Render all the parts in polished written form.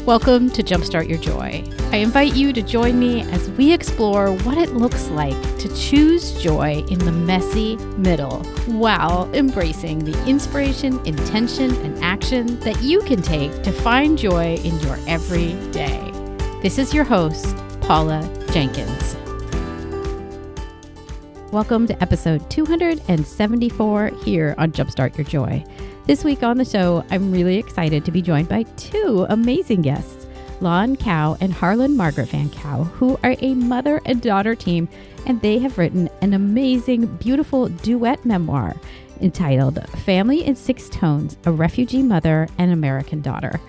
Welcome to Jumpstart Your Joy. I invite you to join me as we explore what it looks like to choose joy in the messy middle while embracing the inspiration, intention, and action that you can take to find joy in your everyday. This is your host, Paula Jenkins. Welcome to episode 274 here on Jumpstart Your Joy. This week on the show, I'm really excited to be joined by two amazing guests, Lan Cao and Harlan Margaret Van Cao, who are a mother and daughter team, and they have written an amazing, beautiful duet memoir entitled Family in Six Tones, A Refugee Mother and American Daughter.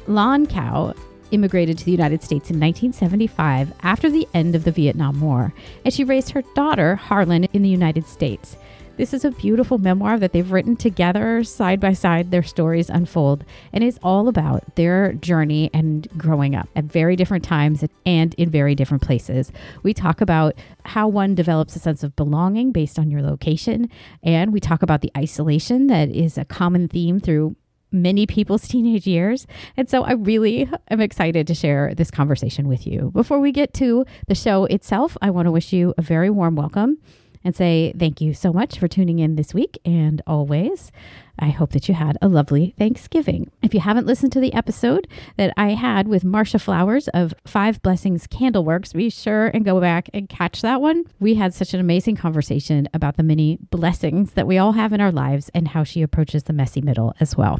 Lan Cao immigrated to the United States in 1975 after the end of the Vietnam War, and she raised her daughter, Harlan, in the United States. This is a beautiful memoir that they've written together, side by side. Their stories unfold, and it's all about their journey and growing up at very different times and in very different places. We talk about how one develops a sense of belonging based on your location, and we talk about the isolation that is a common theme through many people's teenage years. And so I really am excited to share this conversation with you. Before we get to the show itself, I want to wish you a very warm welcome and say thank you so much for tuning in this week and always. I hope that you had a lovely Thanksgiving. If you haven't listened to the episode that I had with Marcia Flowers of Five Blessings Candleworks, be sure and go back and catch that one. We had such an amazing conversation about the many blessings that we all have in our lives and how she approaches the messy middle as well.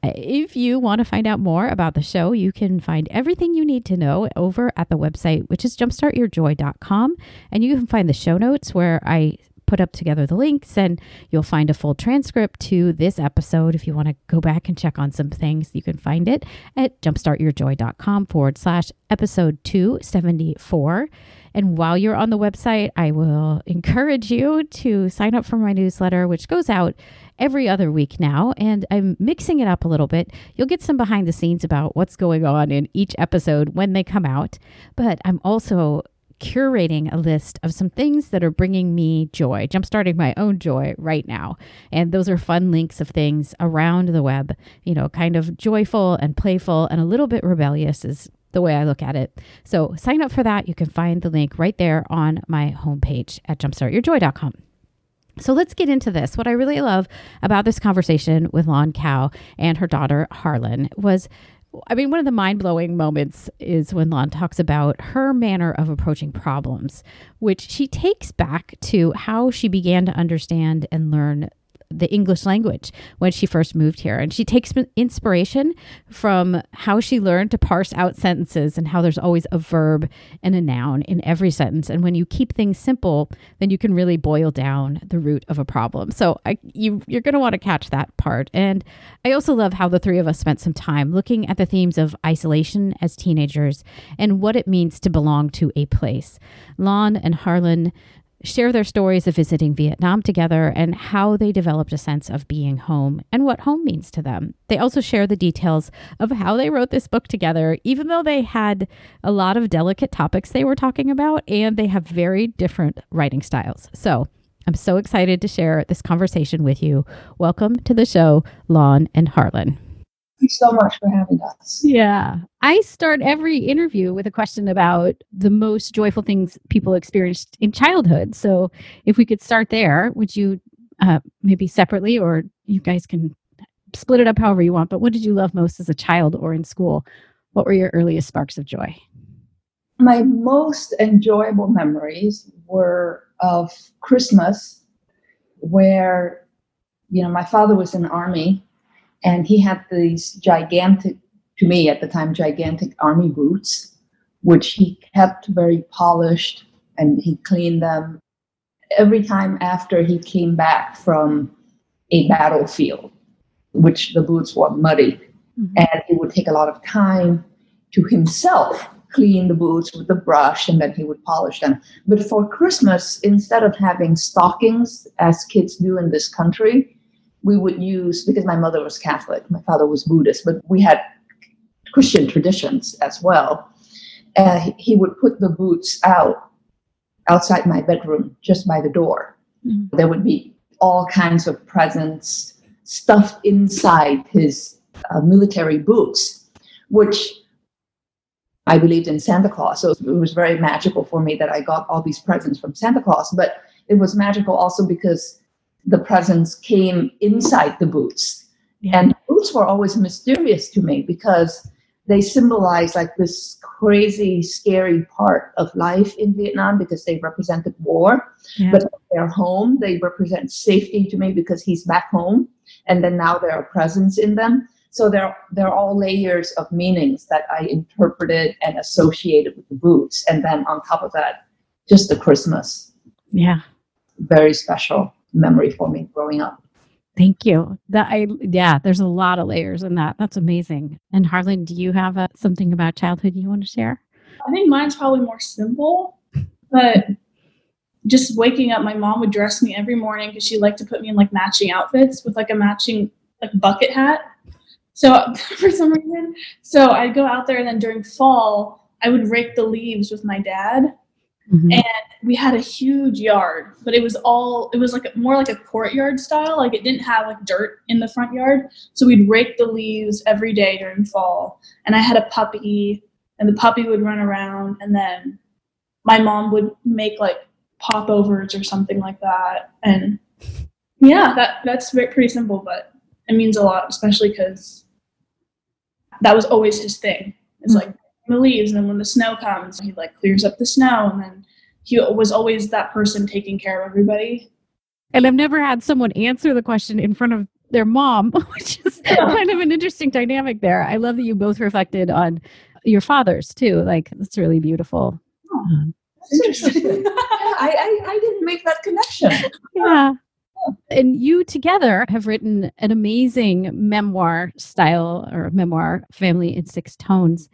If you want to find out more about the show, you can find everything you need to know over at the website, which is jumpstartyourjoy.com. And you can find the show notes where I put up together the links, and you'll find a full transcript to this episode. If you want to go back and check on some things, you can find it at jumpstartyourjoy.com/episode 274. And while you're on the website, I will encourage you to sign up for my newsletter, which goes out every other week now. And I'm mixing it up a little bit. You'll get some behind the scenes about what's going on in each episode when they come out. But I'm also curating a list of some things that are bringing me joy, jumpstarting my own joy right now. And those are fun links of things around the web, kind of joyful and playful and a little bit rebellious is the way I look at it. So sign up for that. You can find the link right there on my homepage at jumpstartyourjoy.com. So let's get into this. What I really love about this conversation with Lan Cao and her daughter Harlan was, one of the mind-blowing moments is when Lan talks about her manner of approaching problems, which she takes back to how she began to understand and learn the English language when she first moved here. And she takes inspiration from how she learned to parse out sentences and how there's always a verb and a noun in every sentence. And when you keep things simple, then you can really boil down the root of a problem. So you're going to want to catch that part. And I also love how the three of us spent some time looking at the themes of isolation as teenagers and what it means to belong to a place. Lan and Harlan share their stories of visiting Vietnam together and how they developed a sense of being home and what home means to them. They also share the details of how they wrote this book together, even though they had a lot of delicate topics they were talking about, and they have very different writing styles. So I'm so excited to share this conversation with you. Welcome to the show, Lan and Harlan. Thank you so much for having us. Yeah. I start every interview with a question about the most joyful things people experienced in childhood. So if we could start there, would you maybe separately, or you guys can split it up however you want, but what did you love most as a child or in school? What were your earliest sparks of joy? My most enjoyable memories were of Christmas where, my father was in the Army. And he had these gigantic, to me at the time, gigantic army boots, which he kept very polished and he cleaned them every time after he came back from a battlefield, which the boots were muddy. Mm-hmm. And he would take a lot of time to himself clean the boots with the brush, and then he would polish them. But for Christmas, instead of having stockings, as kids do in this country, we would use, because my mother was Catholic, my father was Buddhist, but we had Christian traditions as well. He would put the boots outside my bedroom, just by the door. Mm-hmm. There would be all kinds of presents stuffed inside his military boots, which I believed in Santa Claus. So it was very magical for me that I got all these presents from Santa Claus. But it was magical also because the presents came inside the boots. Yeah. And the boots were always mysterious to me because they symbolize like this crazy, scary part of life in Vietnam because they represented war. Yeah. But they're home, they represent safety to me because he's back home. And then now there are presents in them. So they're all layers of meanings that I interpreted and associated with the boots. And then on top of that, just the Christmas. Yeah. Very special memory for me growing up. Thank you. There's a lot of layers in that. That's amazing. And Harlan, do you have something about childhood you want to share? I think mine's probably more simple, but just waking up, my mom would dress me every morning because she liked to put me in like matching outfits with like a matching like bucket hat. So for some reason, so I'd go out there, and then during fall, I would rake the leaves with my dad. Mm-hmm. And we had a huge yard, but it was like more like a courtyard style. Like it didn't have like dirt in the front yard. So we'd rake the leaves every day during fall. And I had a puppy, and the puppy would run around, and then my mom would make like popovers or something like that. And yeah, that's pretty simple, but it means a lot, especially because that was always his thing. It's like the leaves, and then when the snow comes, he like clears up the snow, and then he was always that person taking care of everybody. And I've never had someone answer the question in front of their mom, which is kind of an interesting dynamic there. I love that you both reflected on your fathers too. Like, that's really beautiful. Oh, that's interesting. I didn't make that connection. Yeah. And you together have written an amazing memoir style, or memoir, Family in Six Tones.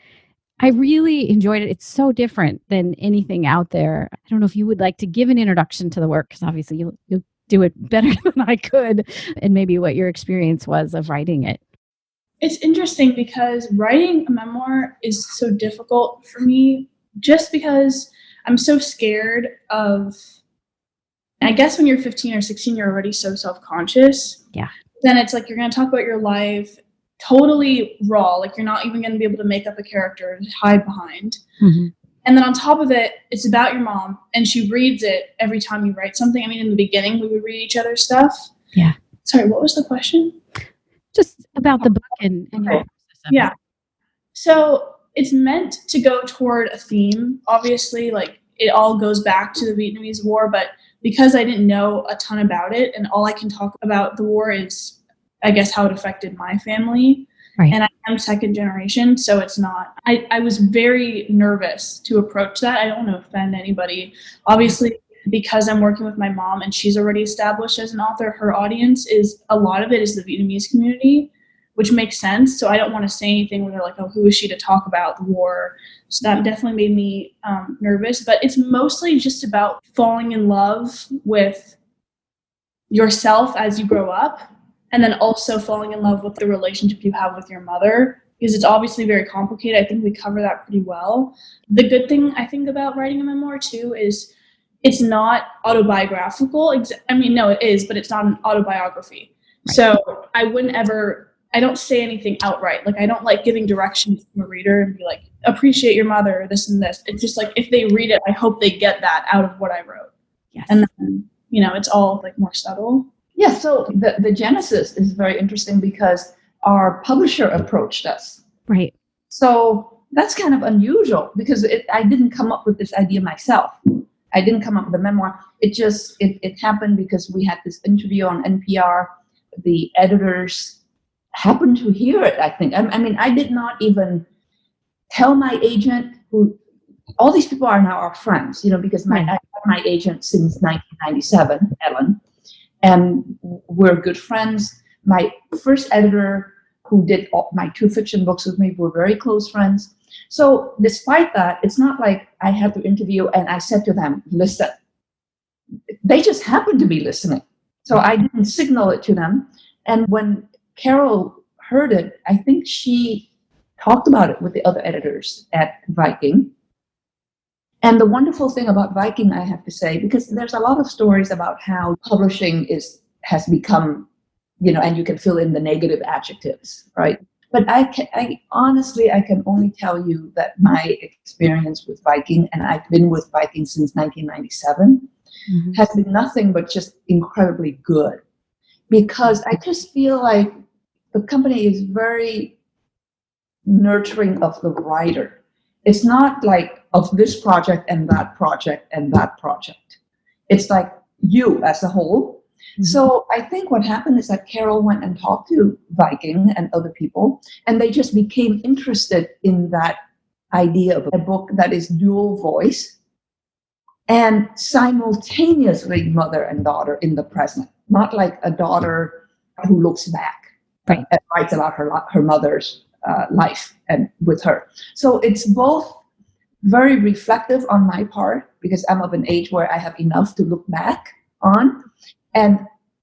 I really enjoyed it. It's so different than anything out there. I don't know if you would like to give an introduction to the work, because obviously you'll do it better than I could, and maybe what your experience was of writing it. It's interesting because writing a memoir is so difficult for me, just because I'm so scared of, I guess when you're 15 or 16, you're already so self-conscious. Yeah. Then it's like you're going to talk about your life totally raw. Like you're not even going to be able to make up a character to hide behind. Mm-hmm. And then on top of it, it's about your mom, and she reads it every time you write something. I mean, in the beginning, we would read each other's stuff. Yeah. Sorry, what was the question? Just about the book and your process of it. So it's meant to go toward a theme. Obviously, like it all goes back to the Vietnamese War, but because I didn't know a ton about it, and all I can talk about the war is, I guess, how it affected my family. Right. And I am second generation, so it's not. I was very nervous to approach that. I don't want to offend anybody. Obviously, because I'm working with my mom and she's already established as an author, her audience is, a lot of it is the Vietnamese community, which makes sense. So I don't want to say anything where they're like, oh, who is she to talk about the war? So that definitely made me nervous. But it's mostly just about falling in love with yourself as you grow up, and then also falling in love with the relationship you have with your mother, because it's obviously very complicated. I think we cover that pretty well. The good thing I think about writing a memoir too is it's not autobiographical. I mean, no, it is, but it's not an autobiography. Right. So I don't say anything outright. Like I don't like giving directions to a reader and be like, appreciate your mother, this and this. It's just like, if they read it, I hope they get that out of what I wrote. Yes. And then, it's all like more subtle. Yeah, so the genesis is very interesting because our publisher approached us. Right. So that's kind of unusual because I didn't come up with this idea myself. I didn't come up with a memoir. It happened because we had this interview on NPR. The editors happened to hear it, I think. I mean, I did not even tell my agent, who all these people are now our friends, because I had my agent since 1997, Ellen. And we're good friends. My first editor, who did my 2 fiction books with me, were very close friends. So despite that, it's not like I had to interview and I said to them, listen. They just happened to be listening. So I didn't signal it to them. And when Carol heard it, I think she talked about it with the other editors at Viking. And the wonderful thing about Viking, I have to say, because there's a lot of stories about how publishing has become, and you can fill in the negative adjectives, right? But I can only tell you that my experience with Viking, and I've been with Viking since 1997, has been nothing but just incredibly good. Because I just feel like the company is very nurturing of the writer. It's not like of this project and that project and that project. It's like you as a whole. So I think what happened is that Carol went and talked to Viking and other people, and they just became interested in that idea of a book that is dual voice and simultaneously mother and daughter in the present, not like a daughter who looks back and writes about her mother's life and with her. So it's both very reflective on my part, because I'm of an age where I have enough to look back on, and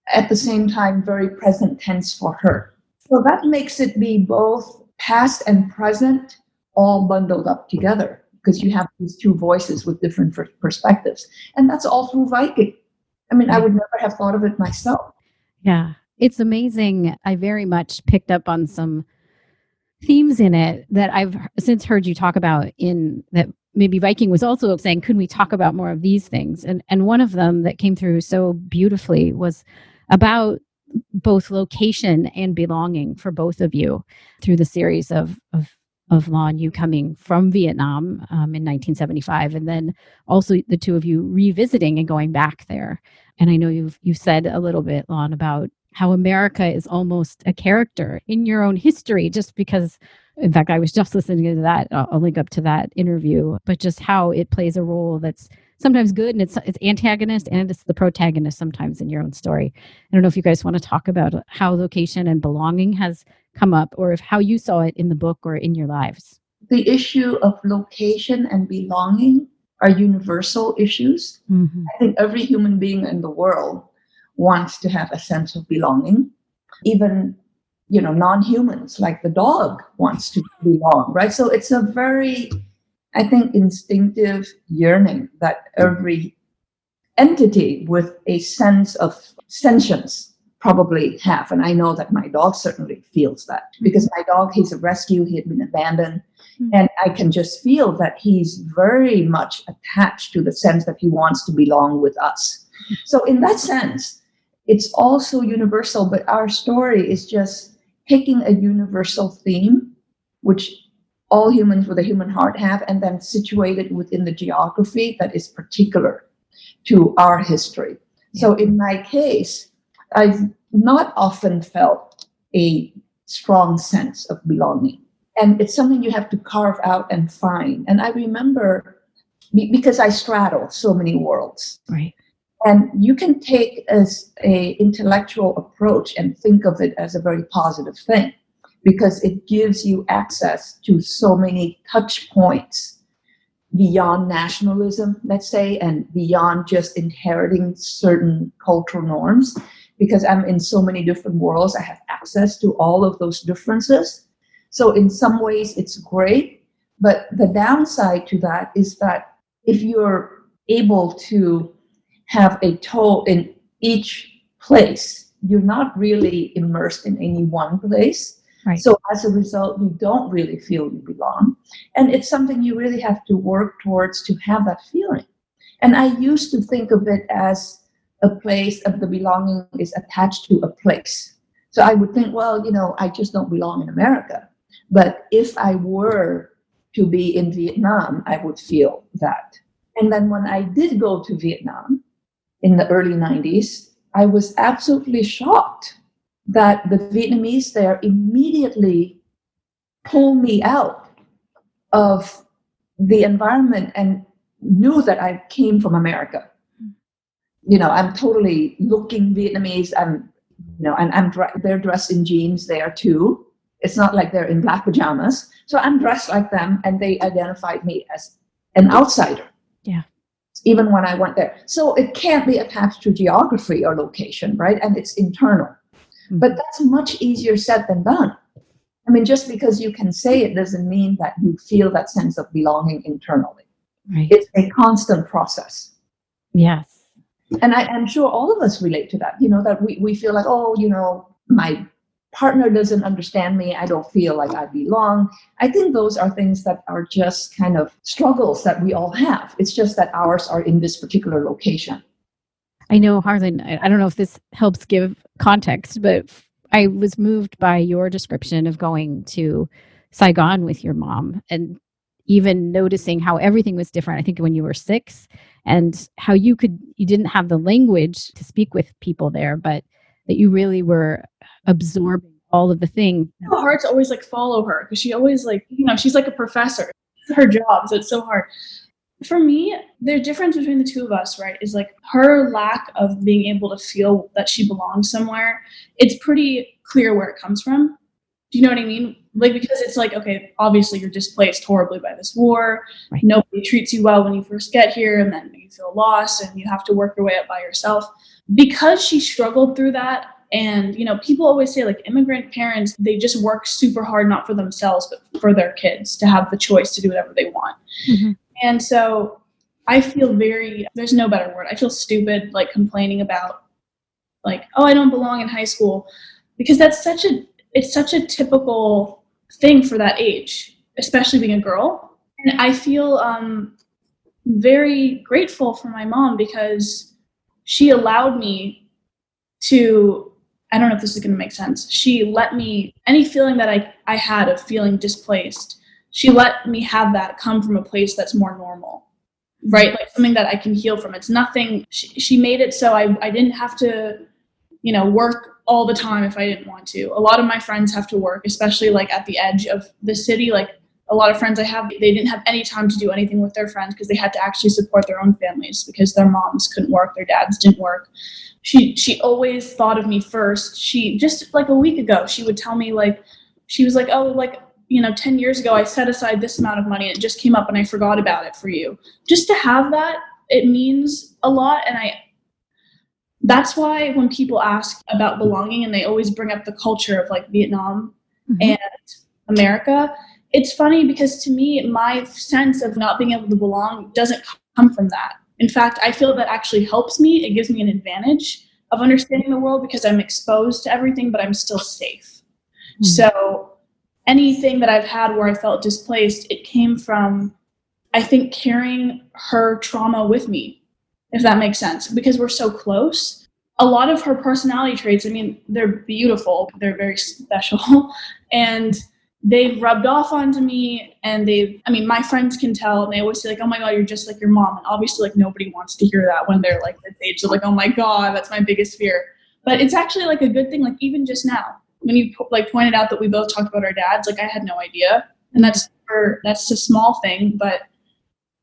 at the same time very present tense for her. So that makes it be both past and present all bundled up together, because you have these two voices with different perspectives. And that's all through Viking. I mean, I would never have thought of it myself. Yeah, it's amazing. I very much picked up on some themes in it that I've since heard you talk about, in that maybe Viking was also saying, could we talk about more of these things? And one of them that came through so beautifully was about both location and belonging for both of you through the series of Lan, you coming from Vietnam in 1975, and then also the two of you revisiting and going back there. And I know you've said a little bit, Lan, about how America is almost a character in your own history, just because, in fact, I was just listening to that. I'll link up to that interview, but just how it plays a role that's sometimes good, and it's antagonist and it's the protagonist sometimes in your own story. I don't know if you guys want to talk about how location and belonging has come up, or if how you saw it in the book or in your lives. The issue of location and belonging are universal issues. I think every human being in the world wants to have a sense of belonging. Even, non-humans, like the dog, wants to belong, right? So it's a very, I think, instinctive yearning that every entity with a sense of sentience probably have. And I know that my dog certainly feels that, because my dog, he's a rescue, he had been abandoned. And I can just feel that he's very much attached to the sense that he wants to belong with us. So in that sense, it's also universal, but our story is just taking a universal theme, which all humans with a human heart have, and then situated within the geography that is particular to our history. So in my case, I've not often felt a strong sense of belonging. And it's something you have to carve out and find. And I remember, because I straddle so many worlds. Right. And you can take as a intellectual approach and think of it as a very positive thing, because it gives you access to so many touch points beyond nationalism, let's say, and beyond just inheriting certain cultural norms. Because I'm in so many different worlds, I have access to all of those differences. So in some ways it's great, but the downside to that is that if you're able to have a toe in each place, you're not really immersed in any one place. Right. So as a result, you don't really feel you belong. And it's something you really have to work towards to have that feeling. And I used to think of it as a place of the belonging is attached to a place. So I would think, well, I just don't belong in America. But if I were to be in Vietnam, I would feel that. And then when I did go to Vietnam in the early 90s, I was absolutely shocked that the Vietnamese there immediately pulled me out of the environment and knew that I came from America. I'm totally looking Vietnamese. They're dressed in jeans there too. It's not like they're in black pajamas. So I'm dressed like them, and they identified me as an outsider. Yeah. Even when I went there. So it can't be attached to geography or location, right? And it's internal. But that's much easier said than done. I mean, just because you can say it doesn't mean that you feel that sense of belonging internally. Right. It's a constant process. Yes. And I'm sure all of us relate to that, that we feel like, my partner doesn't understand me. I don't feel like I belong. I think those are things that are just kind of struggles that we all have. It's just that ours are in this particular location. I know, Harlan, I don't know if this helps give context, but I was moved by your description of going to Saigon with your mom and even noticing how everything was different. I think when you were 6 and how you didn't have the language to speak with people there, but that you really were absorbing all of the things. It's so hard to always like follow her because she always like, she's like a professor. It's her job, so it's so hard. For me, the difference between the two of us, right, is like her lack of being able to feel that she belongs somewhere. It's pretty clear where it comes from. Do you know what I mean? Like, because it's like, okay, obviously you're displaced horribly by this war. Right. Nobody treats you well when you first get here, and then you feel lost and you have to work your way up by yourself. Because she struggled through that, and, people always say like immigrant parents, they just work super hard, not for themselves, but for their kids to have the choice to do whatever they want. Mm-hmm. And so I feel there's no better word. I feel stupid, like complaining about like, oh, I don't belong in high school, because it's such a typical thing for that age, especially being a girl. And I feel very grateful for my mom because she allowed me to, I don't know if this is going to make sense. She let me, any feeling that I had of feeling displaced, she let me have that come from a place that's more normal, right? Like something that I can heal from. It's nothing, she made it so I didn't have to, work all the time if I didn't want to. A lot of my friends have to work, especially like at the edge of the city. Like a lot of friends I have, they didn't have any time to do anything with their friends because they had to actually support their own families because their moms couldn't work, their dads didn't work. She always thought of me first. She just like a week ago, she would tell me like, she was like, oh, like, 10 years ago, I set aside this amount of money and it just came up and I forgot about it for you. Just to have that, it means a lot. And that's why when people ask about belonging and they always bring up the culture of like Vietnam and America, it's funny because to me, my sense of not being able to belong doesn't come from that. In fact, I feel that actually helps me. It gives me an advantage of understanding the world because I'm exposed to everything, but I'm still safe. So anything that I've had where I felt displaced, it came from, I think, carrying her trauma with me, if that makes sense, because we're so close. A lot of her personality traits, I mean, they're beautiful, they're very special, and they've rubbed off onto me, and my friends can tell, and they always say like, oh my God, you're just like your mom. And obviously like nobody wants to hear that when they're like this age. They're like, oh my God, that's my biggest fear. But it's actually like a good thing, like even just now, when you like pointed out that we both talked about our dads, like I had no idea. And that's a small thing, but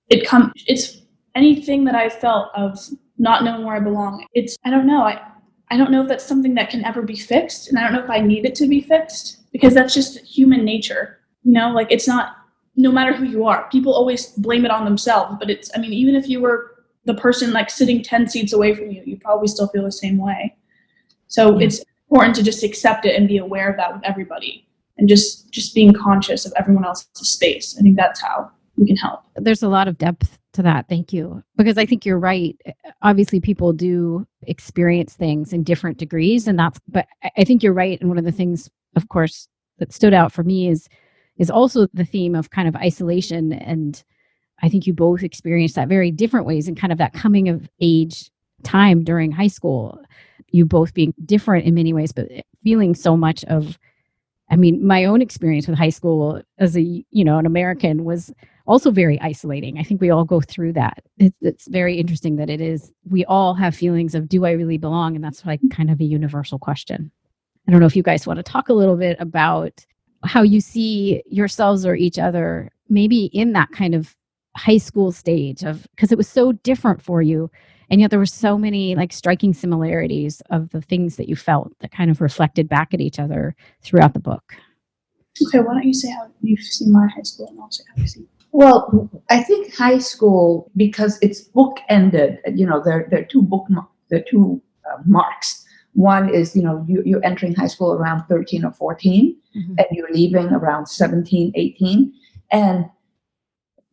it's anything that I felt of not knowing where I belong. I don't know. I don't know if that's something that can ever be fixed. And I don't know if I need it to be fixed because that's just human nature. Like it's not, no matter who you are, people always blame it on themselves. But even if you were the person like sitting 10 seats away from you, you probably still feel the same way. So it's important to just accept it and be aware of that with everybody and just being conscious of everyone else's space. I think that's how we can help. There's a lot of depth to that. Thank you. Because I think you're right. Obviously, people do experience things in different degrees, but I think you're right. And one of the things, of course, that stood out for me is also the theme of kind of isolation. And I think you both experienced that very different ways in kind of that coming of age time during high school. You both being different in many ways, but feeling so much of, my own experience with high school as an American was also very isolating. I think we all go through that. It's very interesting that we all have feelings of, do I really belong? And that's like kind of a universal question. I don't know if you guys want to talk a little bit about how you see yourselves or each other, maybe in that kind of high school stage because it was so different for you. And yet there were so many like striking similarities of the things that you felt that kind of reflected back at each other throughout the book. Okay, why don't you say how you see my high school and I'll say how you see. Well, I think high school, because it's book-ended, there are two marks. One is, you're entering high school around 13 or 14, and you're leaving around 17, 18. And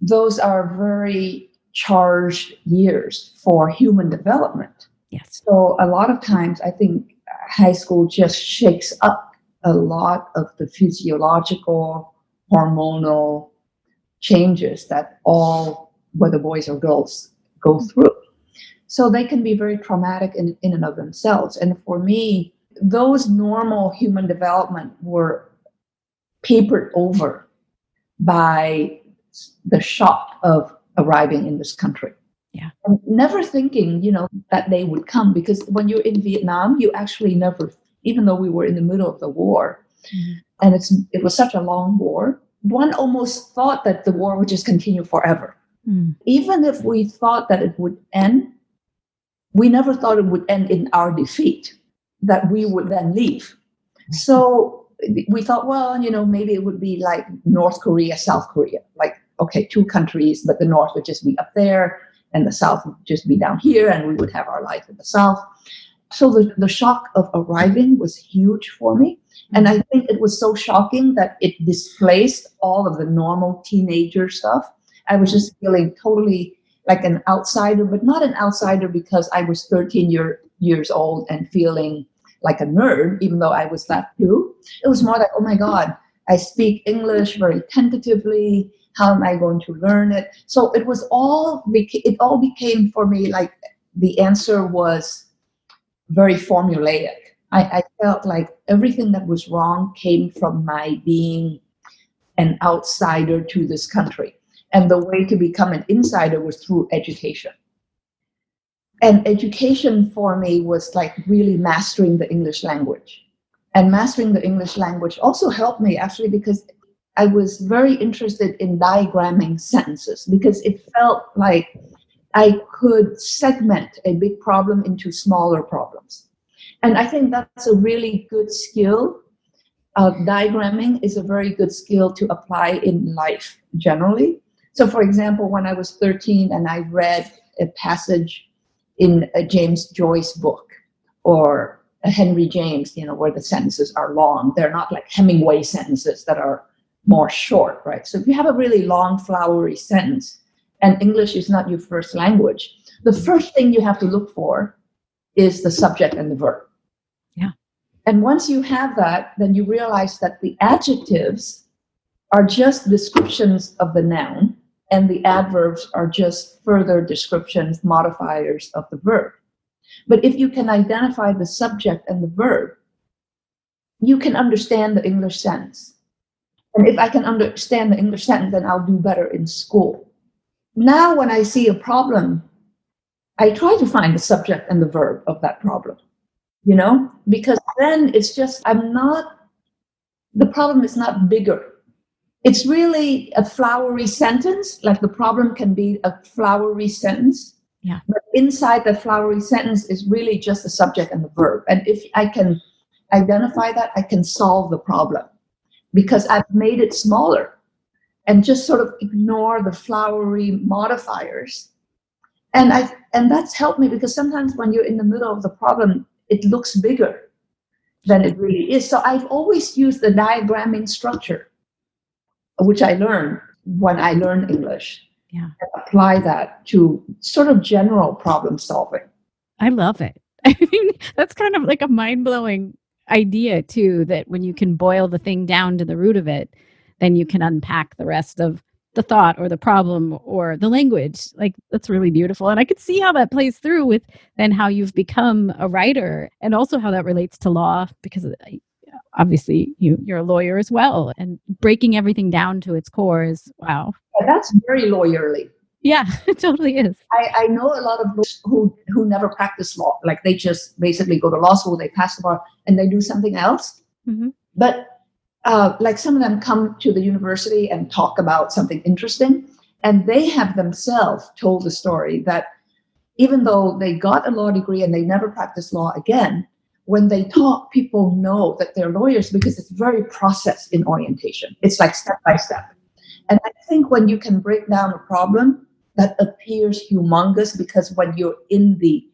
those are very charged years for human development. Yes. So a lot of times I think high school just shakes up a lot of the physiological, hormonal changes that all, whether boys or girls, go through. So they can be very traumatic in and of themselves. And for me, those normal human development were papered over by the shock of arriving in this country. Yeah. And never thinking, that they would come, because when you're in Vietnam, you actually never, even though we were in the middle of the war, and it was such a long war, one almost thought that the war would just continue forever. Even if we thought that it would end, we never thought it would end in our defeat, that we would then leave. So we thought, well, maybe it would be like North Korea, South Korea, like, okay, two countries, but the North would just be up there and the South would just be down here, and we would have our life in the South. So the shock of arriving was huge for me. And I think it was so shocking that it displaced all of the normal teenager stuff. I was just feeling totally like an outsider, but not an outsider because I was 13 years old and feeling like a nerd, even though I was that too. It was more like, oh my God, I speak English very tentatively. How am I going to learn it? So it all became for me like the answer was very formulaic. I felt like everything that was wrong came from my being an outsider to this country. And the way to become an insider was through education. And education for me was like really mastering the English language. And mastering the English language also helped me actually because I was very interested in diagramming sentences, because it felt like I could segment a big problem into smaller problems. And I think that's a really good skill. Diagramming is a very good skill to apply in life generally. So for example, when I was 13 and I read a passage in a James Joyce book or a Henry James, where the sentences are long, they're not like Hemingway sentences that are more short, right? So if you have a really long, flowery sentence and English is not your first language, the first thing you have to look for is the subject and the verb. Yeah. And once you have that, then you realize that the adjectives are just descriptions of the noun, and the adverbs are just further descriptions, modifiers of the verb. But if you can identify the subject and the verb, you can understand the English sentence. And if I can understand the English sentence, then I'll do better in school. Now, when I see a problem, I try to find the subject and the verb of that problem, because then it's just, the problem is not bigger. It's really a flowery sentence, like the problem can be a flowery sentence. Yeah. But inside the flowery sentence is really just the subject and the verb. And if I can identify that, I can solve the problem because I've made it smaller and just sort of ignore the flowery modifiers. And that's helped me because sometimes when you're in the middle of the problem, it looks bigger than it really is. So I've always used the diagramming structure, which I learned when I learned English. Yeah. And apply that to sort of general problem solving. I love it. I mean, that's kind of like a mind-blowing idea too, that when you can boil the thing down to the root of it, then you can unpack the rest of the thought or the problem or the language. Like, that's really beautiful. And I could see how that plays through with then how you've become a writer, and also how that relates to law, because obviously you're a lawyer as well, and breaking everything down to its core is, wow. Yeah, that's very lawyerly. Yeah, it totally is. I know a lot of lawyers who never practice law. Like, they just basically go to law school, they pass the bar, and they do something else. Mm-hmm. But like some of them come to the university and talk about something interesting, and they have themselves told the story that even though they got a law degree and they never practiced law again, when they talk, people know that they're lawyers because it's very process in orientation. It's like step by step. And I think when you can break down a problem that appears humongous, because when you're in the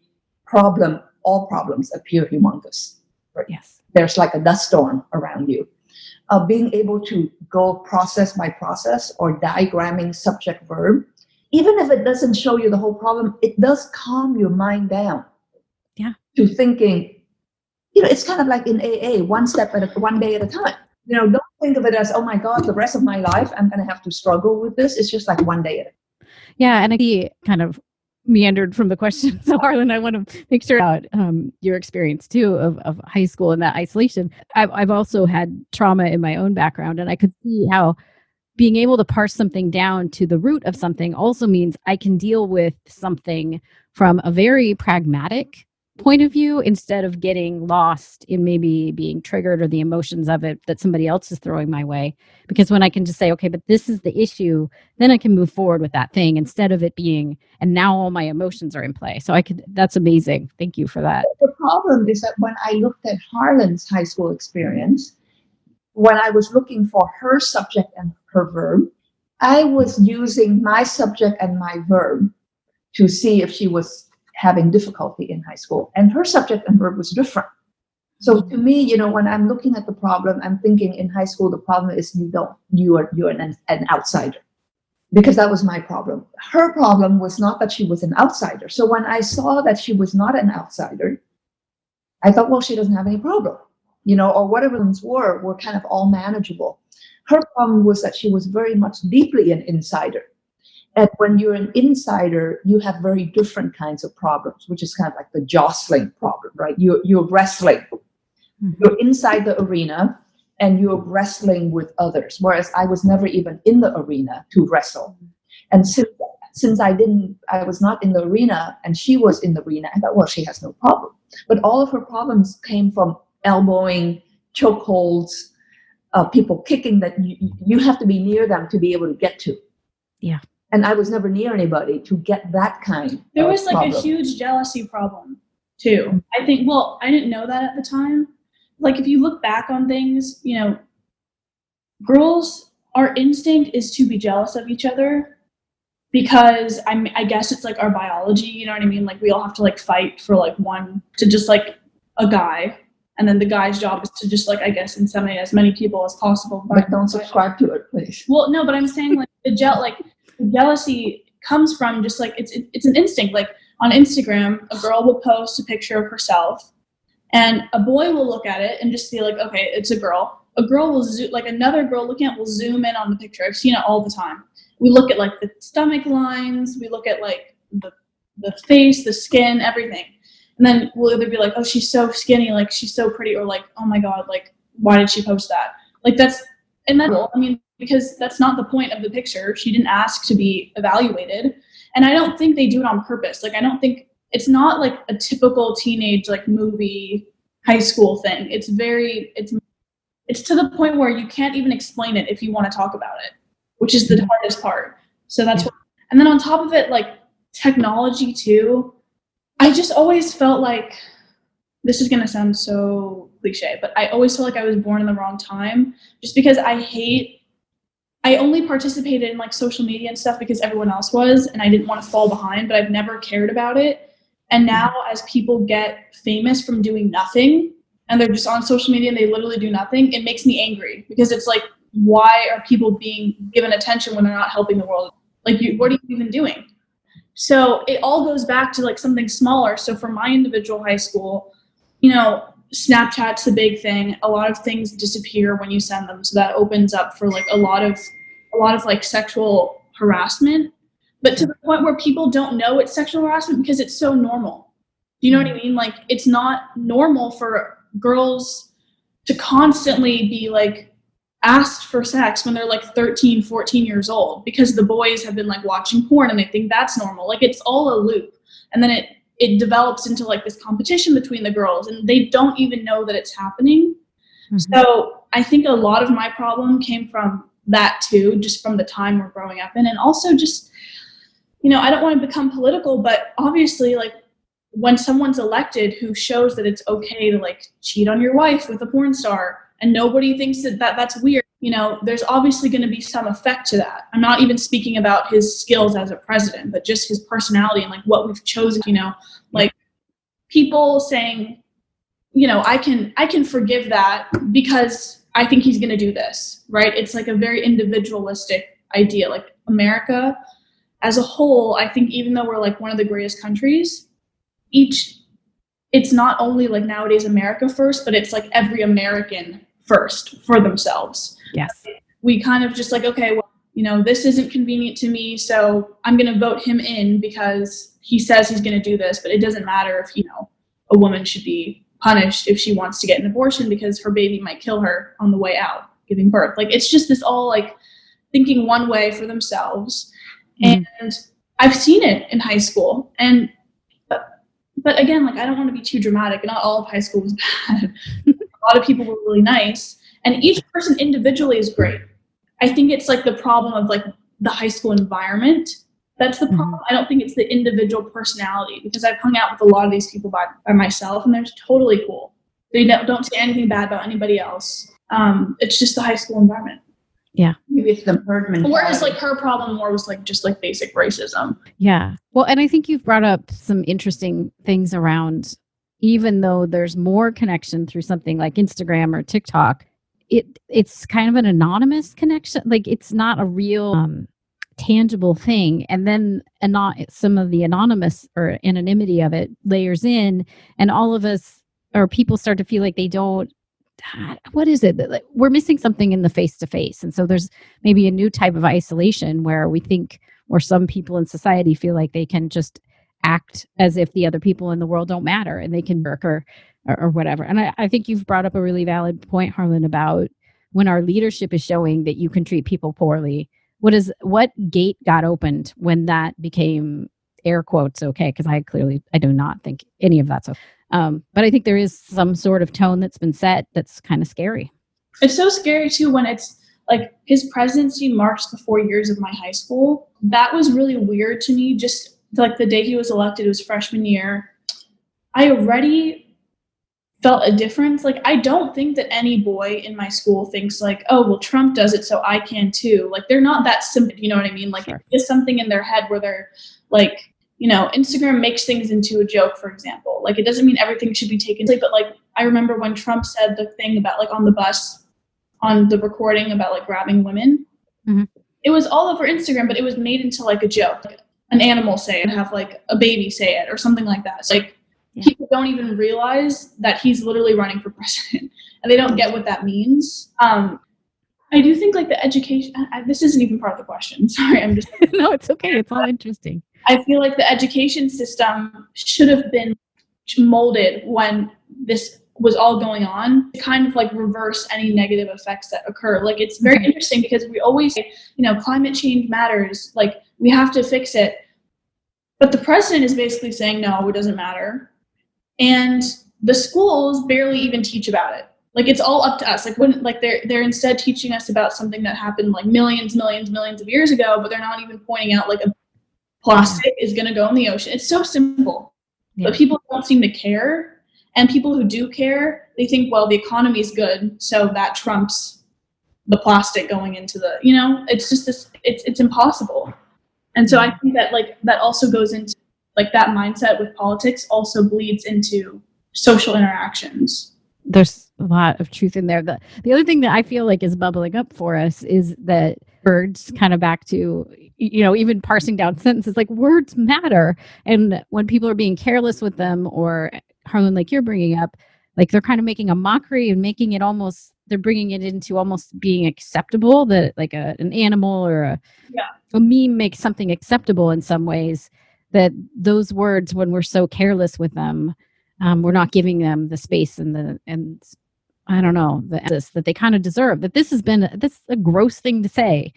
problem, all problems appear humongous. Right? Yes. There's like a dust storm around you. Being able to go process by process or diagramming subject verb, even if it doesn't show you the whole problem, it does calm your mind down. Yeah. To thinking, it's kind of like in AA, one day at a time. Don't think of it as, oh my God, the rest of my life, I'm going to have to struggle with this. It's just like one day at a time. Yeah. And I kind of meandered from the question. So Harlan, I want to make sure about your experience too of high school and that isolation. I've also had trauma in my own background, and I could see how being able to parse something down to the root of something also means I can deal with something from a very pragmatic point of view instead of getting lost in maybe being triggered or the emotions of it that somebody else is throwing my way. Because when I can just say, okay, but this is the issue, then I can move forward with that thing instead of it being, and now all my emotions are in play. So that's amazing. Thank you for that. The problem is that when I looked at Harlan's high school experience, when I was looking for her subject and her verb, I was using my subject and my verb to see if she was having difficulty in high school. And her subject and verb was different. So to me, when I'm looking at the problem, I'm thinking in high school, the problem is you're an outsider. Because that was my problem. Her problem was not that she was an outsider. So when I saw that she was not an outsider, I thought, well, she doesn't have any problem. Or whatever ones were kind of all manageable. Her problem was that she was very much deeply an insider. And when you're an insider, you have very different kinds of problems, which is kind of like the jostling problem, right? You're wrestling. Mm-hmm. You're inside the arena and you're wrestling with others, whereas I was never even in the arena to wrestle. And since I was not in the arena and she was in the arena, I thought, well, she has no problem. But all of her problems came from elbowing, chokeholds, people kicking that you have to be near them to be able to get to. Yeah. And I was never near anybody to get that kind. There was like problem. A huge jealousy problem too. I think, I didn't know that at the time. Like if you look back on things, girls, our instinct is to be jealous of each other because I guess it's like our biology, you know what I mean? Like we all have to like fight for like one to just like a guy. And then the guy's job is to just like, I guess, inseminate as many people as possible. But don't subscribe to it, please. Well, no, but I'm saying like the jealousy comes from just like, it's an instinct. Like on Instagram, a girl will post a picture of herself and a boy will look at it and just see like, okay, it's a girl. A girl will another girl looking at it will zoom in on the picture. I've seen it all the time. We look at like the stomach lines. We look at like the face, the skin, everything. And then we'll either be like, oh, she's so skinny, like she's so pretty, or like, oh my God, like why did she post that? Like because that's not the point of the picture. She didn't ask to be evaluated. And I don't think they do it on purpose. Like I don't think it's not like a typical teenage like movie high school thing. It's to the point where you can't even explain it if you want to talk about it, which is the hardest part. So that's and then on top of it, like technology too. I just always felt like, this is going to sound so cliche, but I always felt like I was born in the wrong time just because I only participated in like social media and stuff because everyone else was, and I didn't want to fall behind, but I've never cared about it. And now as people get famous from doing nothing and they're just on social media and they literally do nothing, it makes me angry because it's like, why are people being given attention when they're not helping the world? Like, what are you even doing? So it all goes back to like something smaller. So for my individual high school, Snapchat's the big thing. A lot of things disappear when you send them. So that opens up for like a lot of like sexual harassment, but to the point where people don't know it's sexual harassment because it's so normal. Do you know what I mean? Like it's not normal for girls to constantly be like asked for sex when they're like 13, 14 years old because the boys have been like watching porn and they think that's normal. Like it's all a loop. And then it develops into like this competition between the girls and they don't even know that it's happening. Mm-hmm. So I think a lot of my problem came from that too, just from the time we're growing up in. And also just, I don't want to become political, but obviously like when someone's elected who shows that it's okay to like cheat on your wife with a porn star, and nobody thinks that's weird, there's obviously going to be some effect to that. I'm not even speaking about his skills as a president, but just his personality and like what we've chosen, like people saying, I can forgive that because I think he's going to do this, right? It's like a very individualistic idea. Like America as a whole, I think even though we're like one of the greatest countries, each it's not only like nowadays America first, but it's like every American first for themselves. Yes. We kind of just like, okay, well, you know, this isn't convenient to me, so I'm going to vote him in because he says he's going to do this, but it doesn't matter if, you know, a woman should be punished if she wants to get an abortion because her baby might kill her on the way out giving birth. Like, it's just this all like thinking one way for themselves. Mm-hmm. And I've seen it in high school. And but again, like, I don't want to be too dramatic. Not all of high school was bad. A lot of people were really nice. And each person individually is great. I think it's like the problem of like the high school environment. That's the problem. Mm-hmm. I don't think it's the individual personality, because I've hung out with a lot of these people by myself, and they're totally cool. They don't say anything bad about anybody else. It's just the high school environment. Yeah. Maybe it's the herd mentality. Whereas like her problem more was like just like basic racism. Yeah. Well, and I think you've brought up some interesting things around, even though there's more connection through something like Instagram or TikTok, it's kind of an anonymous connection. Like, it's not a real tangible thing. And then some of the anonymous or anonymity of it layers in, and all of us or people start to feel like they don't, what is it? Like, we're missing something in the face-to-face. And so there's maybe a new type of isolation where we think, or some people in society feel like they can just act as if the other people in the world don't matter and they can work or whatever. And I think you've brought up a really valid point, Harlan, about when our leadership is showing that you can treat people poorly. What gate got opened when that became, air quotes, okay? Because I do not think any of that's okay. But I think there is some sort of tone that's been set that's kind of scary. It's so scary too when it's like his presidency marked the 4 years of my high school. That was really weird to me. Just like the day he was elected, it was freshman year. I already felt a difference. Like, I don't think that any boy in my school thinks like, oh, well, Trump does it, so I can too. Like, they're not that simple. You know what I mean? Like, Sure. It's something in their head where they're like, you know, Instagram makes things into a joke, for example. Like, it doesn't mean everything should be taken seriously, but like, I remember when Trump said the thing about like on the bus, on the recording about like grabbing women. Mm-hmm. It was all over Instagram, but it was made into like a joke. Like, an animal say it, have like a baby say it, or something like that. So like, people don't even realize that he's literally running for president, and they don't get what that means. I do think like the education, this isn't even part of the question. Sorry, I'm just. No, it's okay. It's all interesting. I feel like the education system should have been molded when this was all going on to kind of like reverse any negative effects that occur. Like, it's very interesting because we always say, you know, climate change matters. Like, we have to fix it. But the president is basically saying, no, it doesn't matter. And the schools barely even teach about it. Like, it's all up to us. Like, when like they're instead teaching us about something that happened like millions of years ago, but they're not even pointing out like a plastic is going to go in the ocean. It's so simple, but people don't seem to care. And people who do care, they think, well, the economy is good, so that trumps the plastic going into the, you know, it's just this, it's impossible. And so I think that like that also goes into like that mindset with politics also bleeds into social interactions. There's a lot of truth in there. The other thing that I feel like is bubbling up for us is that words, kind of back to, you know, even parsing down sentences, like, words matter. And when people are being careless with them, or Harlan, like you're bringing up, like they're kind of making a mockery and making it almost, they're bringing it into almost being acceptable, that like an animal or a meme makes something acceptable in some ways, that those words, when we're so careless with them, we're not giving them the space and I don't know, the emphasis that they kind of deserve. That this is a gross thing to say,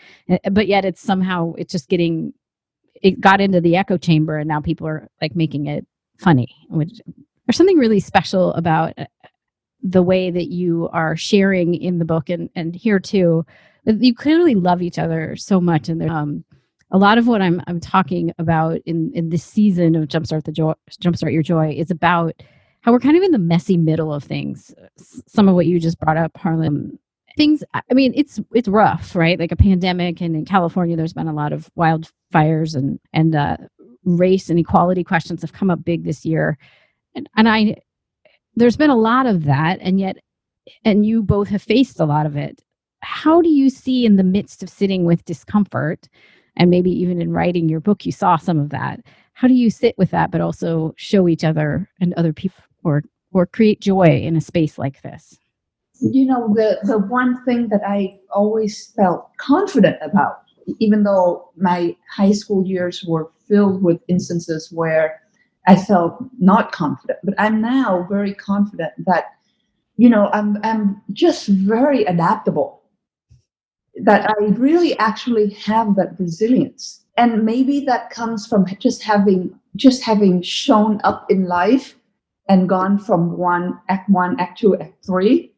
but yet it's somehow, it's just it got into the echo chamber, and now people are like making it funny, which there's something really special about the way that you are sharing in the book and here too. You clearly love each other so much, and there's a lot of what I'm talking about in this season of Jumpstart Your Joy is about how we're kind of in the messy middle of things. Some of what you just brought up, Harlan, things, I mean, it's rough, right? Like a pandemic, and in California, there's been a lot of wildfires and race and equality questions have come up big this year. And there's been a lot of that, and you both have faced a lot of it. How do you see, in the midst of sitting with discomfort, and maybe even in writing your book, you saw some of that, how do you sit with that, but also show each other and other people or create joy in a space like this? You know, the one thing that I always felt confident about, even though my high school years were filled with instances where I felt not confident, but I'm now very confident that, you know, I'm just very adaptable, that I really actually have that resilience. And maybe that comes from just having shown up in life and gone from act one, act two, act three.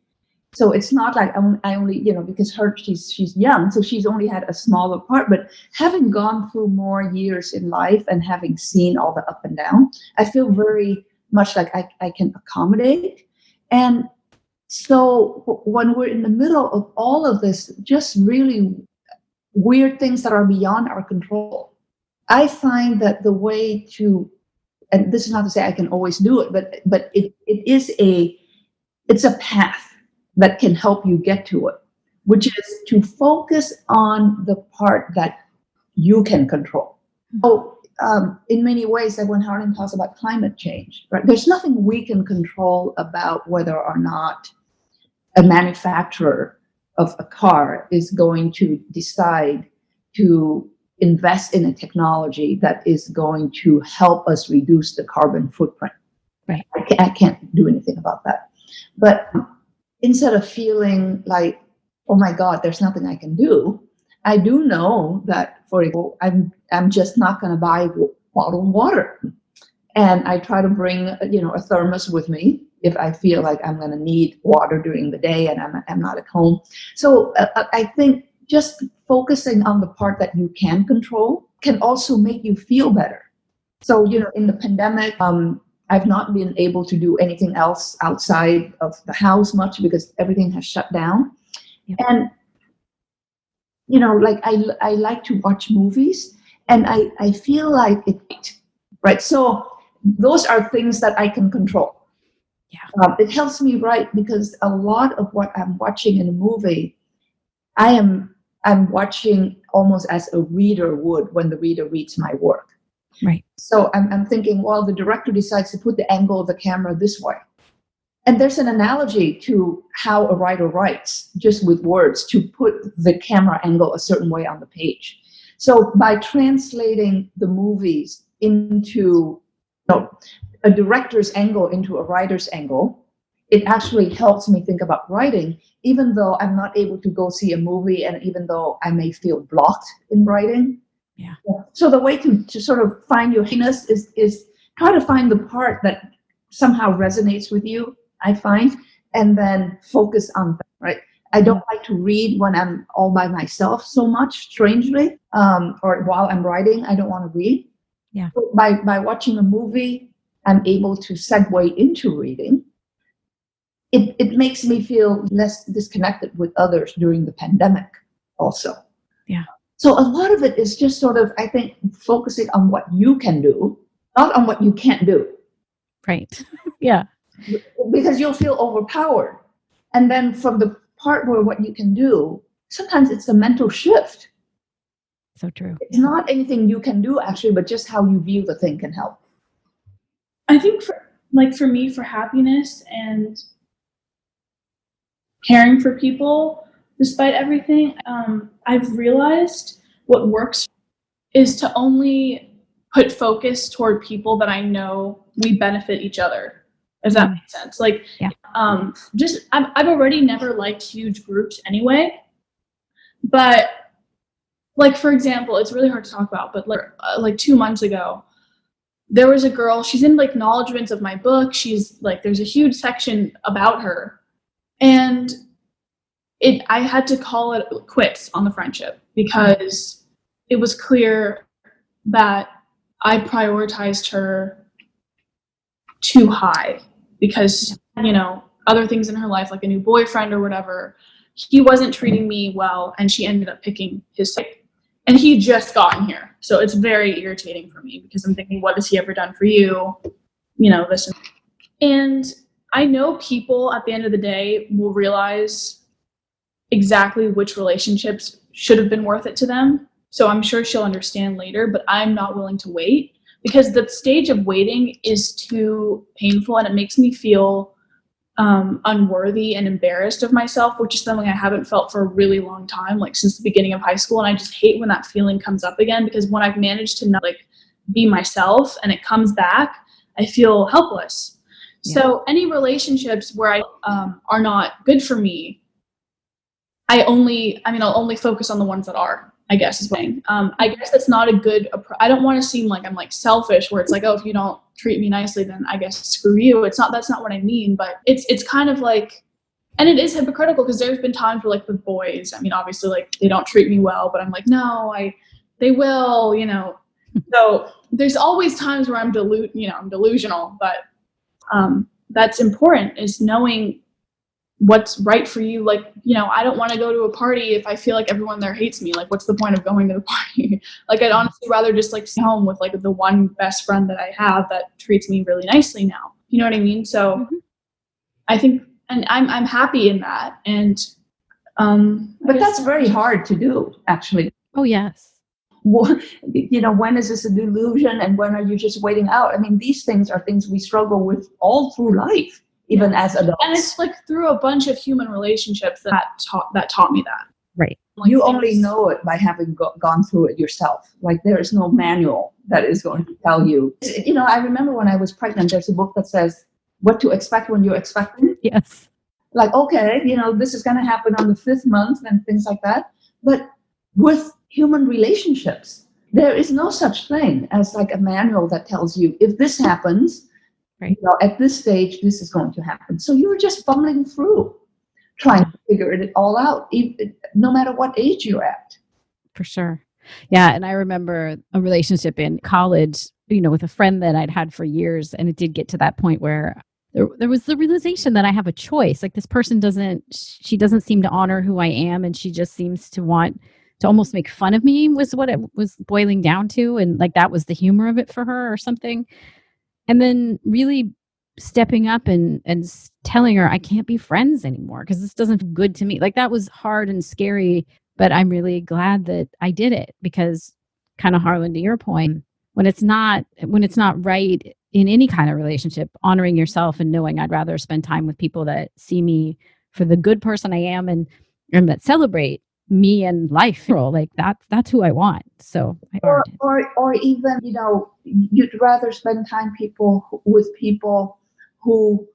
So it's not like I only, you know, because she's young, so she's only had a smaller part. But having gone through more years in life and having seen all the up and down, I feel very much like I can accommodate. And so when we're in the middle of all of this, just really weird things that are beyond our control, I find that the way to, and this is not to say I can always do it, but it's a path that can help you get to it, which is to focus on the part that you can control. So in many ways, like when Harlan talks about climate change, right? There's nothing we can control about whether or not a manufacturer of a car is going to decide to invest in a technology that is going to help us reduce the carbon footprint. Right. I can't do anything about that. But instead of feeling like, oh my God, there's nothing I can do, I do know that, for example, I'm just not going to buy bottled water, and I try to bring a thermos with me if I feel like I'm going to need water during the day and I'm not at home. So I think just focusing on the part that you can control can also make you feel better. So in the pandemic, I've not been able to do anything else outside of the house much because everything has shut down. Yep. And, like I like to watch movies, and I feel like it, right? So those are things that I can control. Yeah. It helps me write because a lot of what I'm watching in a movie, I'm watching almost as a reader would when the reader reads my work. Right. So I'm thinking, well, the director decides to put the angle of the camera this way. And there's an analogy to how a writer writes, just with words, to put the camera angle a certain way on the page. So by translating the movies into a director's angle into a writer's angle, it actually helps me think about writing, even though I'm not able to go see a movie and even though I may feel blocked in writing. Yeah. So the way to sort of find your happiness is try to find the part that somehow resonates with you, I find, and then focus on that, right? I don't like to read when I'm all by myself so much, strangely, or while I'm writing, I don't want to read. Yeah. So by watching a movie, I'm able to segue into reading. It makes me feel less disconnected with others during the pandemic also. Yeah. So a lot of it is just sort of, I think, focusing on what you can do, not on what you can't do. Right. Yeah. Because you'll feel overpowered. And then from the part where what you can do, sometimes it's a mental shift. So true. It's not anything you can do, actually, but just how you view the thing can help. I think for me, for happiness and caring for people, despite everything, I've realized what works is to only put focus toward people that I know we benefit each other, if that makes sense. Like, yeah. I've already never liked huge groups anyway, but like, for example, it's really hard to talk about, but like 2 months ago, there was a girl, she's in like acknowledgements of my book. She's like, there's a huge section about her. And I had to call it quits on the friendship because it was clear that I prioritized her too high because, other things in her life, like a new boyfriend or whatever, he wasn't treating me well, and she ended up picking his side. And he just gotten here. So it's very irritating for me because I'm thinking, what has he ever done for you? This. And I know people at the end of the day will realize exactly which relationships should have been worth it to them. So I'm sure she'll understand later, but I'm not willing to wait because the stage of waiting is too painful and it makes me feel unworthy and embarrassed of myself, which is something I haven't felt for a really long time, like since the beginning of high school. And I just hate when that feeling comes up again, because when I've managed to not like be myself and it comes back, I feel helpless. Yeah. So any relationships where are not good for me, I'll only focus on the ones that are, I guess is what I'm saying. I guess that's not a good approach. I don't want to seem like I'm like selfish, where it's like, oh, if you don't treat me nicely, then I guess screw you. That's not what I mean, but it's kind of like, and it is hypocritical, because there's been times where like with boys, I mean, obviously like they don't treat me well, but I'm like, no, they will, you know. So there's always times where I'm delusional, but that's important, is knowing what's right for you. Like, you know, I don't want to go to a party if I feel like everyone there hates me. Like, what's the point of going to the party? Like, I'd honestly rather just like stay home with like the one best friend that I have that treats me really nicely now. You know what I mean? So I think, and I'm happy in that. And but that's very hard to do, actually. Oh, yes. You know, when is this a delusion and when are you just waiting out? I mean, these things are things we struggle with all through life, even as adults. And it's like through a bunch of human relationships that taught me that. Right. Like, you only know it by having gone through it yourself. Like, there is no manual that is going to tell you. You know, I remember when I was pregnant, there's a book that says what to expect when you're expecting. Yes. Like, okay, you know, this is going to happen on the 5th month and things like that. But with human relationships, there is no such thing as like a manual that tells you if this happens, right, you know, at this stage, this is going to happen. So you're just fumbling through, trying to figure it all out, no matter what age you're at. For sure. Yeah. And I remember a relationship in college, you know, with a friend that I'd had for years. And it did get to that point where there was the realization that I have a choice. Like, this person doesn't seem to honor who I am. And she just seems to want to almost make fun of me, was what it was boiling down to. And like, that was the humor of it for her or something. And then really stepping up and telling her I can't be friends anymore because this doesn't feel good to me. Like, that was hard and scary, but I'm really glad that I did it, because kind of, Harlan, to your point, when it's not right in any kind of relationship, honoring yourself and knowing I'd rather spend time with people that see me for the good person I am and that celebrate me and life, like that's who I want. So or even, you know, you'd rather spend time with people who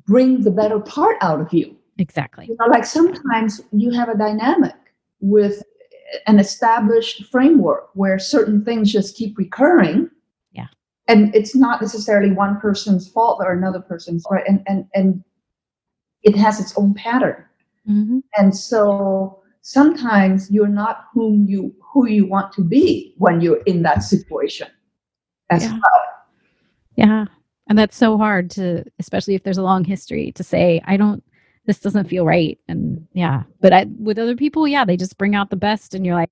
bring the better part out of you. Exactly. You know, like sometimes you have a dynamic with an established framework where certain things just keep recurring. Yeah. And it's not necessarily one person's fault or another person's, right? And it has its own pattern. Mm-hmm. And so sometimes you're not who you want to be when you're in that situation as well. Yeah. And that's so hard to, especially if there's a long history, to say, this doesn't feel right. And yeah, but with other people, yeah, they just bring out the best. And you're like,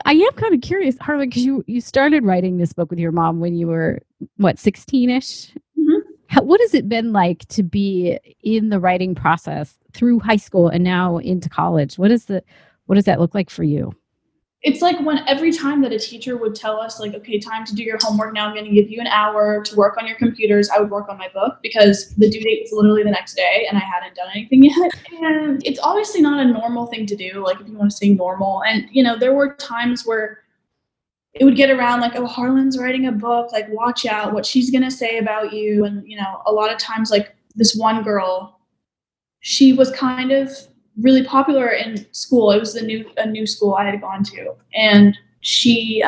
I am kind of curious, Harlan, because you started writing this book with your mom when you were, 16-ish? Mm-hmm. What has it been like to be in the writing process through high school and now into college? What does that look like for you? It's like when every time that a teacher would tell us, like, okay, time to do your homework now, I'm going to give you an hour to work on your computers, I would work on my book because the due date was literally the next day and I hadn't done anything yet. And it's obviously not a normal thing to do, like, if you want to say normal. And, you know, there were times where it would get around like, oh, Harlan's writing a book, like, watch out what she's going to say about you. And, you know, a lot of times, like, this one girl, she was kind of really popular in school. It was a new school I had gone to. And she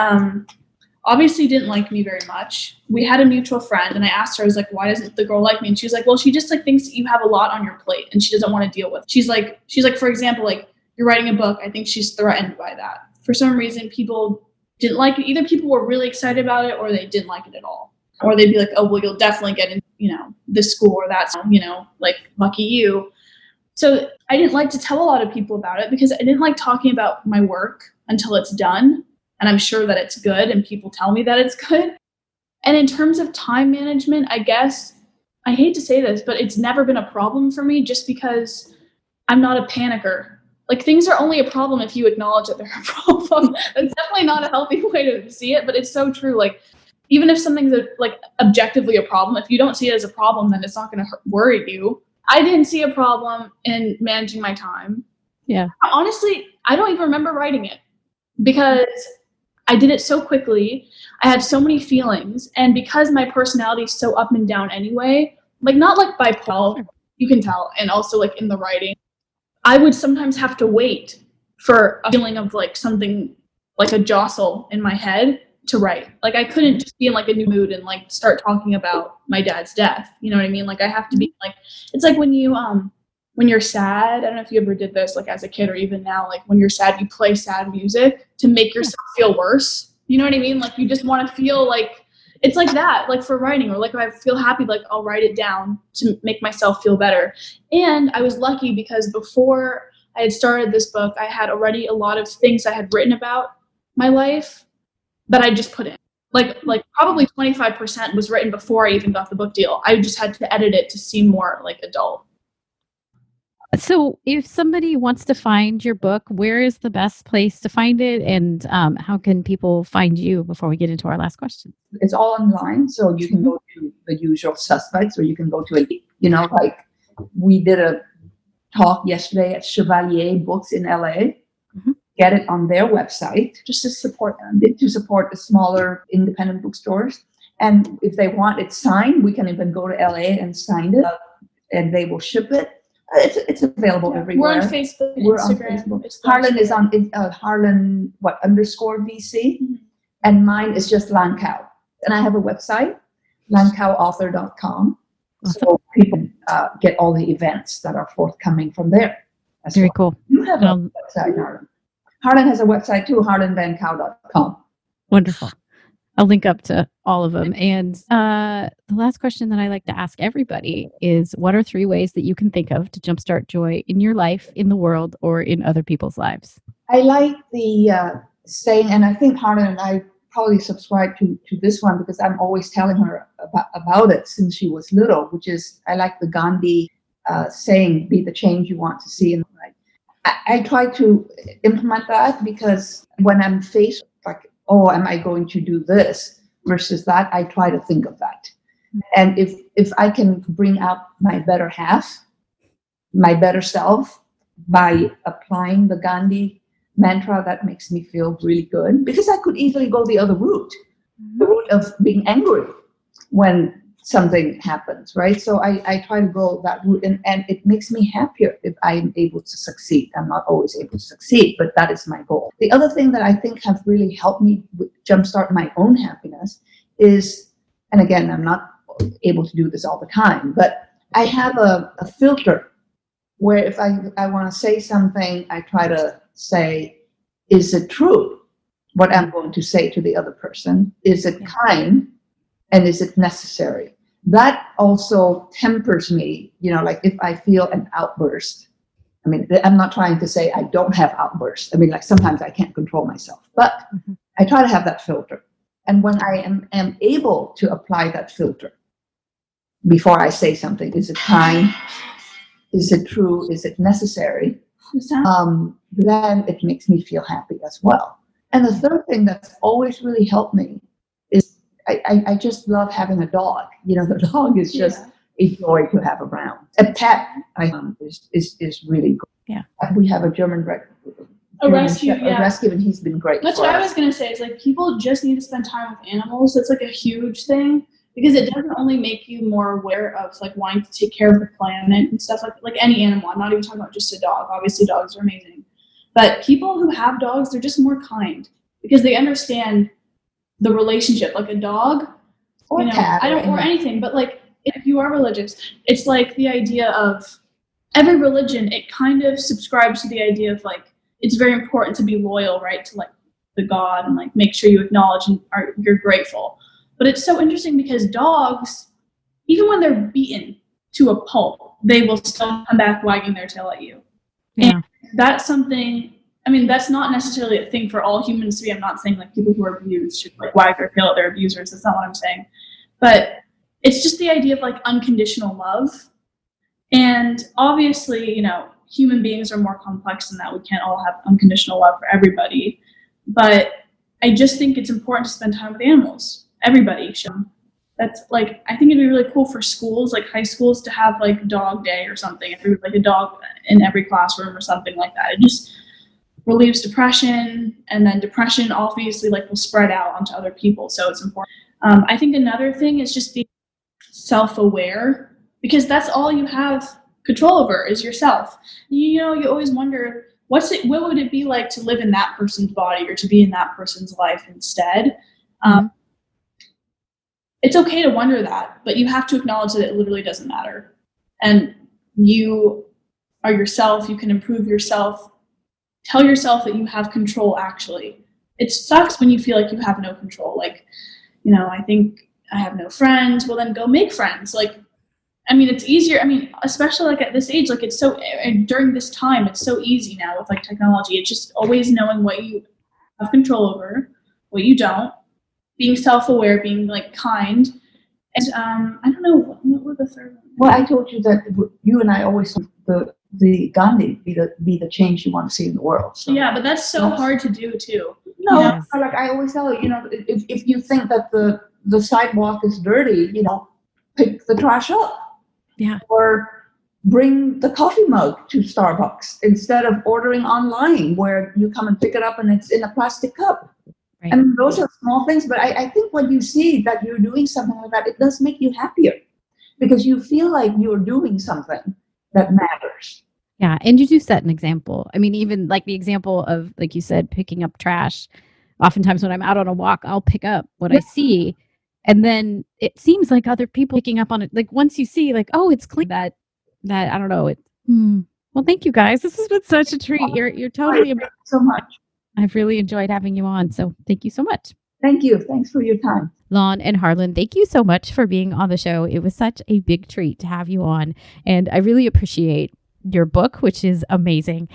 obviously didn't like me very much. We had a mutual friend and I asked her, I was like, why doesn't the girl like me? And she was like, well, she just like thinks that you have a lot on your plate and she doesn't want to deal with it. She's like, for example, like, you're writing a book. I think she's threatened by that. For some reason, people didn't like it. Either people were really excited about it or they didn't like it at all. Or they'd be like, oh, well, you'll definitely get in, you know, this school or that, you know, like, lucky you. So I didn't like to tell a lot of people about it because I didn't like talking about my work until it's done. And I'm sure that it's good and people tell me that it's good. And in terms of time management, I guess, I hate to say this, but it's never been a problem for me just because I'm not a panicker. Like, things are only a problem if you acknowledge that they're a problem. It's definitely not a healthy way to see it, but it's so true. Like, even if something's like objectively a problem, if you don't see it as a problem, then it's not going to worry you. I didn't see a problem in managing my time. Yeah. Honestly, I don't even remember writing it because I did it so quickly. I had so many feelings, and because my personality is so up and down anyway, like not like bipolar, you can tell, and also like in the writing, I would sometimes have to wait for a feeling of like something like a jostle in my head to write. Like I couldn't just be in like a new mood and like start talking about my dad's death. You know what I mean? Like I have to be like, it's like when you're sad, I don't know if you ever did this like as a kid or even now, like when you're sad, you play sad music to make yourself feel worse. You know what I mean? Like you just want to feel like, it's like that, like for writing, or like if I feel happy, like I'll write it down to make myself feel better. And I was lucky because before I had started this book, I had already a lot of things I had written about my life that I just put in. Like probably 25% was written before I even got the book deal. I just had to edit it to seem more like adult. So if somebody wants to find your book, where is the best place to find it? And how can people find you before we get into our last question? It's all online. So you can go to the usual suspects, or you can go to like we did a talk yesterday at Chevalier Books in LA. Mm-hmm. Get it on their website. Just to support them. To support the smaller independent bookstores. And if they want it signed, we can even go to LA and sign it, and they will ship it. It's available everywhere. We're on Facebook, We're Instagram. on Facebook. Harlan is on Harlan _VC, mm-hmm. and mine is just Lan Cao. And I have a website, lancauauthor.com. So people get all the events that are forthcoming from there. Very cool. You have a website, Harlan. Harlan has a website too, harlanvancao.com. Wonderful. I'll link up to all of them. And the last question that I like to ask everybody is, what are 3 ways that you can think of to jumpstart joy in your life, in the world, or in other people's lives? I like the saying, and I think Harlan and I probably subscribe to this one because I'm always telling her about it since she was little, which is, I like the Gandhi saying, be the change you want to see in life. I try to implement that because when I'm faced like, oh, am I going to do this versus that, I try to think of that. And if I can bring out my better half, my better self, by applying the Gandhi mantra, that makes me feel really good, because I could easily go the other route, the route of being angry when something happens, right? So I try to go that route, and it makes me happier if I'm able to succeed. I'm not always able to succeed, but that is my goal. The other thing that I think have really helped me jumpstart my own happiness is, and again, I'm not able to do this all the time, but I have a filter where if I want to say something, I try to say, is it true what I'm going to say to the other person? Is it kind? And is it necessary? That also tempers me, like if I feel an outburst. I mean, I'm not trying to say I don't have outbursts. I mean, like sometimes I can't control myself, but I try to have that filter. And when I am able to apply that filter before I say something, is it kind? Is it true? Is it necessary? Then it makes me feel happy as well. And the third thing that's always really helped me is I just love having a dog. The dog is just a joy to have around. A pet is really good. Yeah. We have a German rescue, and he's been great. That's what I was going to say, is like people just need to spend time with animals. It's like a huge thing, because it doesn't only make you more aware of like wanting to take care of the planet and stuff like any animal. I'm not even talking about just a dog. Obviously dogs are amazing. But people who have dogs, they're just more kind because they understand the relationship, like a dog or cat, or anything. But like if you are religious, it's like the idea of every religion, it kind of subscribes to the idea of like, it's very important to be loyal, right, to like the God, and like make sure you acknowledge and you're grateful. But it's so interesting because dogs, even when they're beaten to a pulp, they will still come back wagging their tail at you. Yeah. And that's something, I mean, that's not necessarily a thing for all humans to be. I'm not saying like people who are abused should like wag their tail at their abusers. That's not what I'm saying. But it's just the idea of like unconditional love. And obviously, human beings are more complex than that. We can't all have unconditional love for everybody. But I just think it's important to spend time with animals. everybody should. That's like, I think it'd be really cool for schools, like high schools, to have like dog day or something, like a dog in every classroom or something like that. It just relieves depression, and then depression obviously like will spread out onto other people. So it's important. I think another thing is just being self-aware, because that's all you have control over is yourself. You always wonder, what would it be like to live in that person's body or to be in that person's life instead? It's okay to wonder that, but you have to acknowledge that it literally doesn't matter. And you are yourself. You can improve yourself. Tell yourself that you have control, actually. It sucks when you feel like you have no control. Like, I think I have no friends. Well, then go make friends. Like, it's easier. Especially like at this age, like it's so, during this time, it's so easy now with like technology. It's just always knowing what you have control over, what you don't, being self-aware, being like kind. And I don't know, what were the third one? Well, I told you that you and I always the Gandhi be the change you want to see in the world. So. Yeah, but that's so hard to do too. No, like I always tell you, if you think that the sidewalk is dirty, pick the trash up. Yeah. Or bring the coffee mug to Starbucks instead of ordering online where you come and pick it up and it's in a plastic cup. Right. And those are small things, but I think when you see that you're doing something like that, it does make you happier because you feel like you're doing something that matters. Yeah. And you do set an example. Even like the example of, like you said, picking up trash. Oftentimes when I'm out on a walk, I'll pick up what I see. And then it seems like other people picking up on it. Like once you see like, oh, it's clean, that I don't know. Well, thank you guys. This has been such a treat. You're totally amazing. So much. I've really enjoyed having you on. So thank you so much. Thank you. Thanks for your time. Lan and Harlan, thank you so much for being on the show. It was such a big treat to have you on. And I really appreciate your book, which is amazing.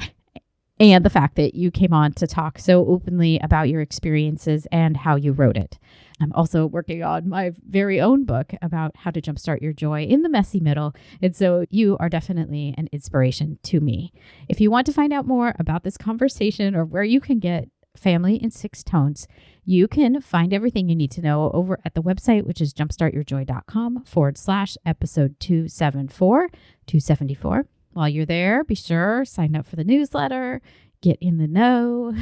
And the fact that you came on to talk so openly about your experiences and how you wrote it. I'm also working on my very own book about how to jumpstart your joy in the messy middle. And so you are definitely an inspiration to me. If you want to find out more about this conversation or where you can get Family in 6 Tones, you can find everything you need to know over at the website, which is jumpstartyourjoy.com/episode 274. While you're there, be sure, sign up for the newsletter, get in the know,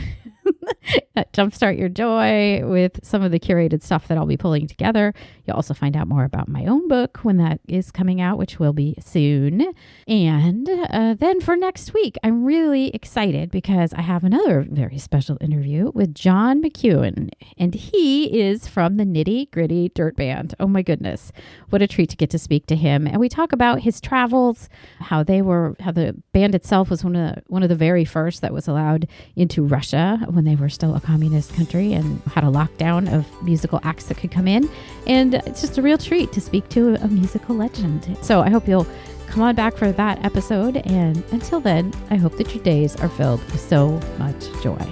jumpstart your joy with some of the curated stuff that I'll be pulling together. You'll also find out more about my own book when that is coming out, which will be soon. And then for next week, I'm really excited because I have another very special interview with John McEwen, and he is from the Nitty Gritty Dirt Band. Oh my goodness, what a treat to get to speak to him. And we talk about his travels, how the band itself was one of the very first that was allowed into Russia when they were still a communist country, and had a lockdown of musical acts that could come in. And it's just a real treat to speak to a musical legend. So I hope you'll come on back for that episode. And until then, I hope that your days are filled with so much joy.